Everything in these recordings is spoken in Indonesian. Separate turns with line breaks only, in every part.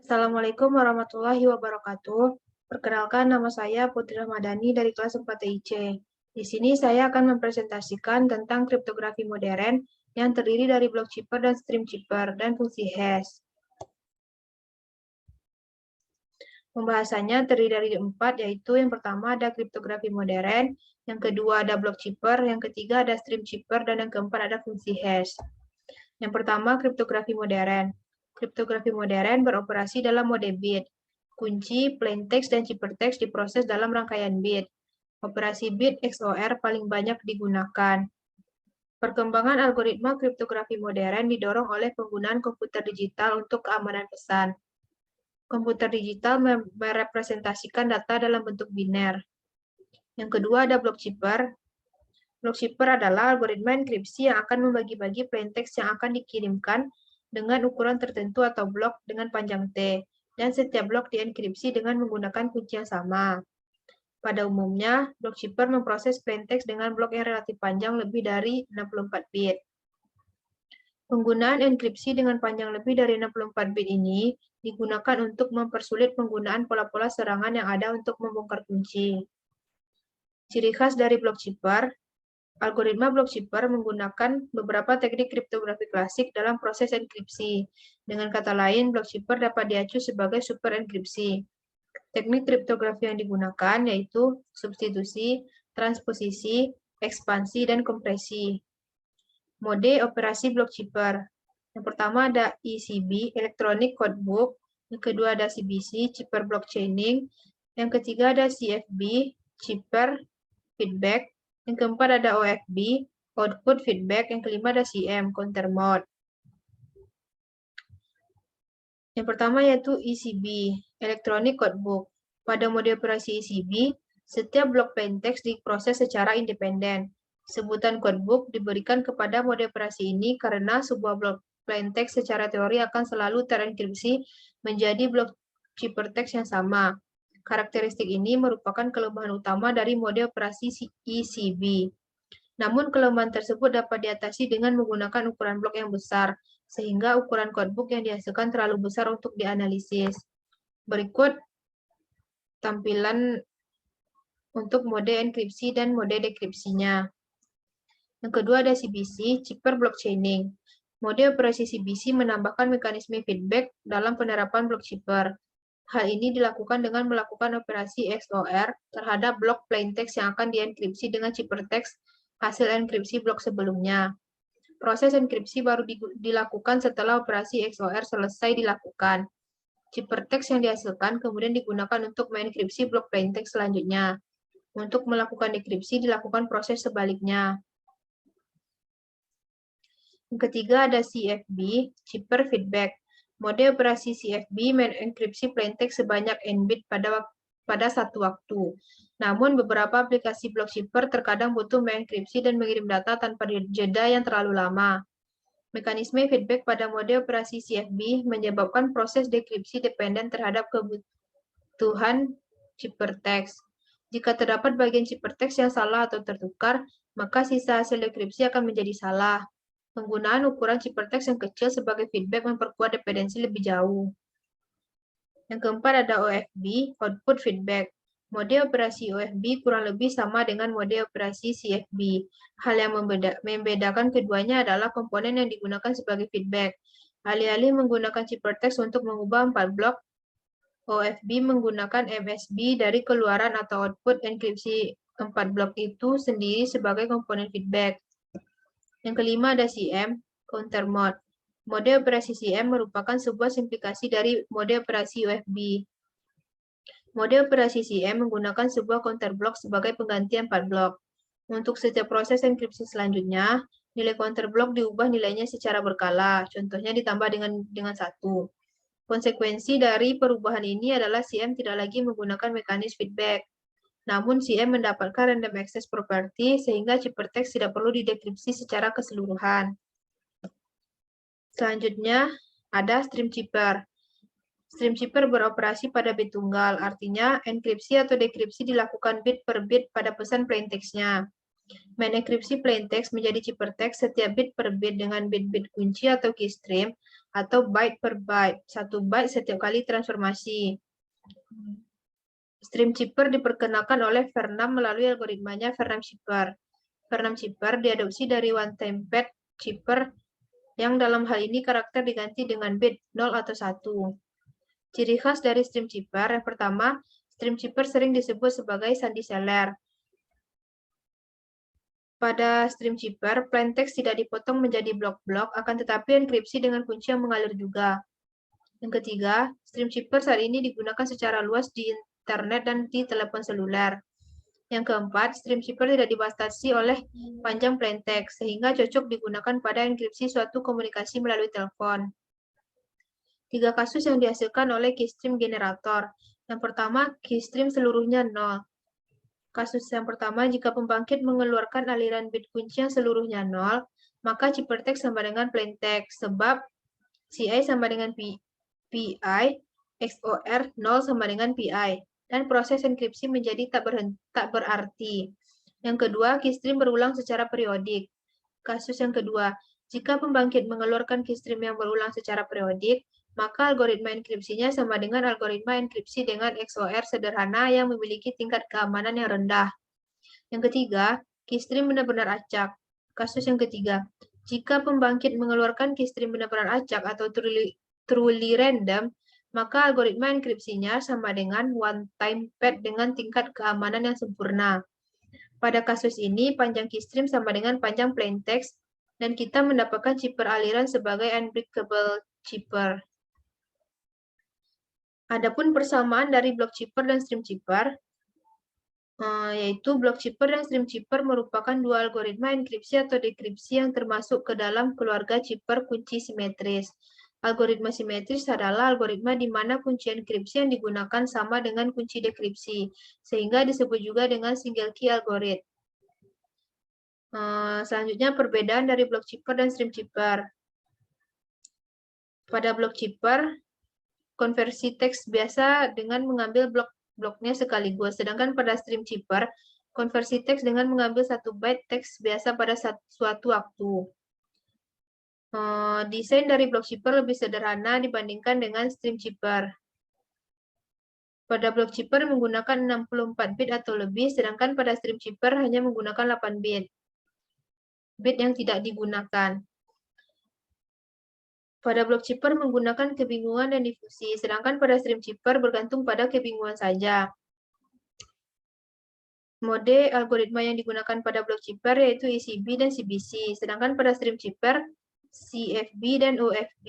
Assalamualaikum warahmatullahi wabarakatuh. Perkenalkan, nama saya Putri Ramadhani dari kelas 4 TIC. Di sini saya akan mempresentasikan tentang kriptografi modern yang terdiri dari block chipper dan stream chipper dan fungsi hash. Pembahasannya terdiri dari 4, yaitu yang pertama ada kriptografi modern, yang kedua ada block chipper, yang ketiga ada stream chipper, dan yang keempat ada fungsi hash. Yang pertama, kriptografi modern. Kriptografi modern beroperasi dalam mode bit. Kunci, plaintext, dan ciphertext diproses dalam rangkaian bit. Operasi bit XOR paling banyak digunakan. Perkembangan algoritma kriptografi modern didorong oleh penggunaan komputer digital untuk keamanan pesan. Komputer digital merepresentasikan data dalam bentuk biner. Yang kedua ada block chipper. Block chipper adalah algoritma enkripsi yang akan membagi-bagi plaintext yang akan dikirimkan dengan ukuran tertentu atau blok dengan panjang T, dan setiap blok dienkripsi dengan menggunakan kunci yang sama. Pada umumnya, block chipper memproses plaintext dengan blok yang relatif panjang lebih dari 64 bit. Penggunaan enkripsi dengan panjang lebih dari 64 bit ini digunakan untuk mempersulit penggunaan pola-pola serangan yang ada untuk membongkar kunci. Ciri khas dari block chipper, algoritma block chipper menggunakan beberapa teknik kriptografi klasik dalam proses enkripsi. Dengan kata lain, block chipper dapat diacu sebagai super enkripsi. Teknik kriptografi yang digunakan yaitu substitusi, transposisi, ekspansi, dan kompresi. Mode operasi block chipper. Yang pertama ada ECB, Electronic Codebook. Yang kedua ada CBC, Chipper Block Chaining. Yang ketiga ada CFB, Chipper Feedback. Yang keempat ada OFB, Output Feedback. Yang kelima ada CM, Counter Mode. Yang pertama yaitu ECB, Electronic Codebook. Pada mode operasi ECB, setiap blok plaintext diproses secara independen. Sebutan codebook diberikan kepada mode operasi ini karena sebuah blok plaintext secara teori akan selalu terenkripsi menjadi blok ciphertext yang sama. Karakteristik ini merupakan kelemahan utama dari mode operasi ECB. Namun kelemahan tersebut dapat diatasi dengan menggunakan ukuran blok yang besar, sehingga ukuran codebook yang dihasilkan terlalu besar untuk dianalisis. Berikut tampilan untuk mode enkripsi dan mode dekripsinya. Yang kedua ada CBC, Chipper Block Chaining. Mode operasi CBC menambahkan mekanisme feedback dalam penerapan block chipper. Hal ini dilakukan dengan melakukan operasi XOR terhadap blok plaintext yang akan dienkripsi dengan ciphertext hasil enkripsi blok sebelumnya. Proses enkripsi baru dilakukan setelah operasi XOR selesai dilakukan. Ciphertext yang dihasilkan kemudian digunakan untuk mengenkripsi blok plaintext selanjutnya. Untuk melakukan dekripsi dilakukan proses sebaliknya. Yang ketiga ada CFB, Chipper Feedback. Mode operasi CFB mengenkripsi plaintext sebanyak n bit pada satu waktu. Namun beberapa aplikasi block chipper terkadang butuh mengenkripsi dan mengirim data tanpa jeda yang terlalu lama. Mekanisme feedback pada mode operasi CFB menyebabkan proses dekripsi dependen terhadap kebutuhan ciphertext. Jika terdapat bagian ciphertext yang salah atau tertukar, maka sisa hasil dekripsi akan menjadi salah. Penggunaan ukuran ciphertext yang kecil sebagai feedback memperkuat dependensi lebih jauh. Yang keempat ada OFB, Output Feedback. Mode operasi OFB kurang lebih sama dengan mode operasi CFB. Hal yang membedakan keduanya adalah komponen yang digunakan sebagai feedback. Alih-alih menggunakan ciphertext untuk mengubah 4 blok, OFB menggunakan MSB dari keluaran atau output enkripsi 4 blok itu sendiri sebagai komponen feedback. Yang kelima ada CM, Counter Mode. Mode operasi CM merupakan sebuah simplikasi dari mode operasi OFB. Mode operasi CM menggunakan sebuah counter block sebagai pengganti 4 blok. Untuk setiap proses enkripsi selanjutnya, nilai counter block diubah nilainya secara berkala, contohnya ditambah dengan 1. Konsekuensi dari perubahan ini adalah CM tidak lagi menggunakan mekanisme feedback. Namun CM mendapatkan random access property sehingga ciphertext tidak perlu didekripsi secara keseluruhan. Selanjutnya ada stream chipper. Stream chipper beroperasi pada bit tunggal, artinya enkripsi atau dekripsi dilakukan bit per bit pada pesan plaintext-nya. Menenkripsi plaintext menjadi ciphertext setiap bit per bit dengan bit-bit kunci atau keystream atau byte per byte, 1 byte setiap kali transformasi. Stream Chipper diperkenalkan oleh Vernam melalui algoritmanya Vernam-Chipper. Vernam-Chipper diadopsi dari one-time pad chipper yang dalam hal ini karakter diganti dengan bit 0 atau 1. Ciri khas dari stream chipper, yang pertama, stream chipper sering disebut sebagai sandi seller. Pada stream chipper, plain text tidak dipotong menjadi blok-blok, akan tetapi enkripsi dengan kunci yang mengalir juga. Yang ketiga, stream chipper saat ini digunakan secara luas di internet dan di telepon seluler. Yang keempat, stream chipper tidak dibatasi oleh panjang plain text, sehingga cocok digunakan pada enkripsi suatu komunikasi melalui telepon. 3 kasus yang dihasilkan oleh keystream generator. Yang pertama, keystream seluruhnya 0. Kasus yang pertama, jika pembangkit mengeluarkan aliran bit kunci yang seluruhnya 0, maka ciphertext sama dengan plain text, sebab CI sama dengan PI, XOR 0 sama dengan PI, dan proses enkripsi menjadi tak berarti. Yang kedua, keystream berulang secara periodik. Kasus yang kedua, jika pembangkit mengeluarkan keystream yang berulang secara periodik, maka algoritma enkripsinya sama dengan algoritma enkripsi dengan XOR sederhana yang memiliki tingkat keamanan yang rendah. Yang ketiga, keystream benar-benar acak. Kasus yang ketiga, jika pembangkit mengeluarkan keystream benar-benar acak atau truly random, maka algoritma enkripsinya sama dengan one-time pad dengan tingkat keamanan yang sempurna. Pada kasus ini, panjang keystream sama dengan panjang plain text, dan kita mendapatkan chipper aliran sebagai unbreakable chipper. Adapun persamaan dari block chipper dan stream chipper, yaitu block chipper dan stream chipper merupakan dua algoritma enkripsi atau dekripsi yang termasuk ke dalam keluarga chipper kunci simetris. Algoritma simetris adalah algoritma di mana kunci enkripsi yang digunakan sama dengan kunci dekripsi, sehingga disebut juga dengan single key algorithm. Selanjutnya, perbedaan dari block chipper dan stream chipper. Pada block chipper, konversi teks biasa dengan mengambil blok-bloknya sekaligus, sedangkan pada stream chipper, konversi teks dengan mengambil 1 byte teks biasa pada suatu waktu. Desain dari block chipper lebih sederhana dibandingkan dengan stream chipper. Pada block chipper menggunakan 64 bit atau lebih, sedangkan pada stream chipper hanya menggunakan 8 bit. Bit yang tidak digunakan. Pada block chipper menggunakan kebingungan dan difusi, sedangkan pada stream chipper bergantung pada kebingungan saja. Mode algoritma yang digunakan pada block chipper yaitu ECB dan CBC, sedangkan pada stream chipper CFB dan OFB.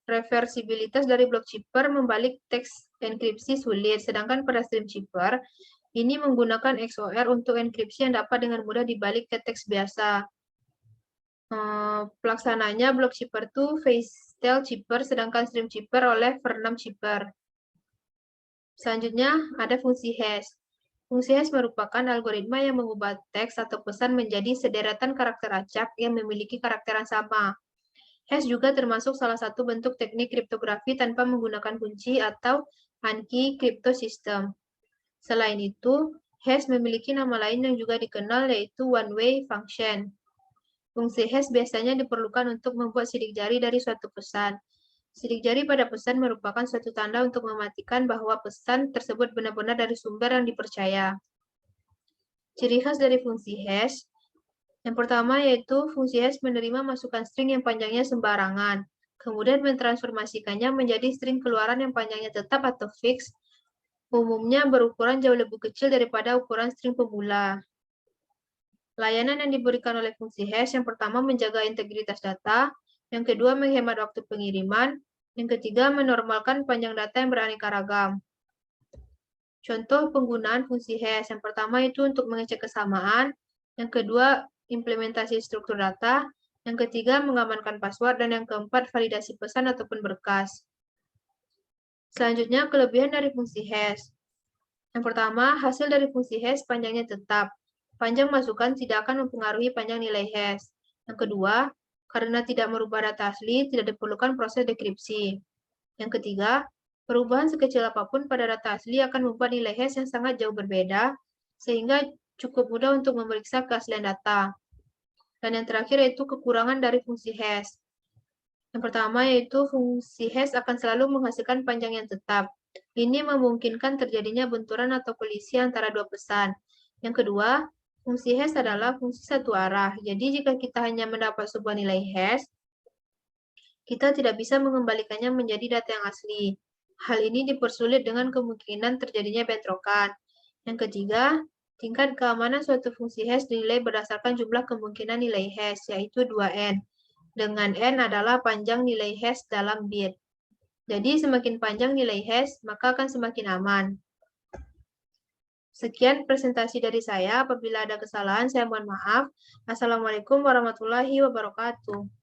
Reversibilitas dari block chipper membalik teks enkripsi sulit, sedangkan pada stream chipper ini menggunakan XOR untuk enkripsi yang dapat dengan mudah dibalik ke teks biasa. Pelaksananya block chipper itu Feistel chipper, sedangkan stream chipper oleh Vernam chipper. Selanjutnya ada fungsi hash. Fungsi hash merupakan algoritma yang mengubah teks atau pesan menjadi sederetan karakter acak yang memiliki karakter yang sama. Hash juga termasuk salah satu bentuk teknik kriptografi tanpa menggunakan kunci atau ANKI cryptosystem. Selain itu, hash memiliki nama lain yang juga dikenal yaitu one-way function. Fungsi hash biasanya diperlukan untuk membuat sidik jari dari suatu pesan. Sidik jari pada pesan merupakan suatu tanda untuk memastikan bahwa pesan tersebut benar-benar dari sumber yang dipercaya. Ciri khas dari fungsi hash, yang pertama yaitu fungsi hash menerima masukan string yang panjangnya sembarangan, kemudian mentransformasikannya menjadi string keluaran yang panjangnya tetap atau fix, umumnya berukuran jauh lebih kecil daripada ukuran string pemula. Layanan yang diberikan oleh fungsi hash yang pertama menjaga integritas data, yang kedua menghemat waktu pengiriman, yang ketiga menormalkan panjang data yang beraneka ragam. Contoh penggunaan fungsi hash, yang pertama itu untuk mengecek kesamaan, yang kedua implementasi struktur data, yang ketiga mengamankan password, dan yang keempat validasi pesan ataupun berkas. Selanjutnya kelebihan dari fungsi hash. Yang pertama, hasil dari fungsi hash panjangnya tetap. Panjang masukan tidak akan mempengaruhi panjang nilai hash. Yang kedua, karena tidak merubah data asli, tidak diperlukan proses dekripsi. Yang ketiga, perubahan sekecil apapun pada data asli akan membuat nilai hash yang sangat jauh berbeda, sehingga cukup mudah untuk memeriksa keaslian data. Dan yang terakhir yaitu kekurangan dari fungsi hash. Yang pertama yaitu fungsi hash akan selalu menghasilkan panjang yang tetap. Ini memungkinkan terjadinya benturan atau kolisi antara dua pesan. Yang kedua, fungsi hash adalah fungsi satu arah. Jadi jika kita hanya mendapat sebuah nilai hash, kita tidak bisa mengembalikannya menjadi data yang asli. Hal ini dipersulit dengan kemungkinan terjadinya bentrokan. Yang ketiga, tingkat keamanan suatu fungsi hash dinilai berdasarkan jumlah kemungkinan nilai hash, yaitu 2n. Dengan n adalah panjang nilai hash dalam bit. Jadi semakin panjang nilai hash, maka akan semakin aman. Sekian presentasi dari saya. Apabila ada kesalahan, saya mohon maaf. Assalamualaikum warahmatullahi wabarakatuh.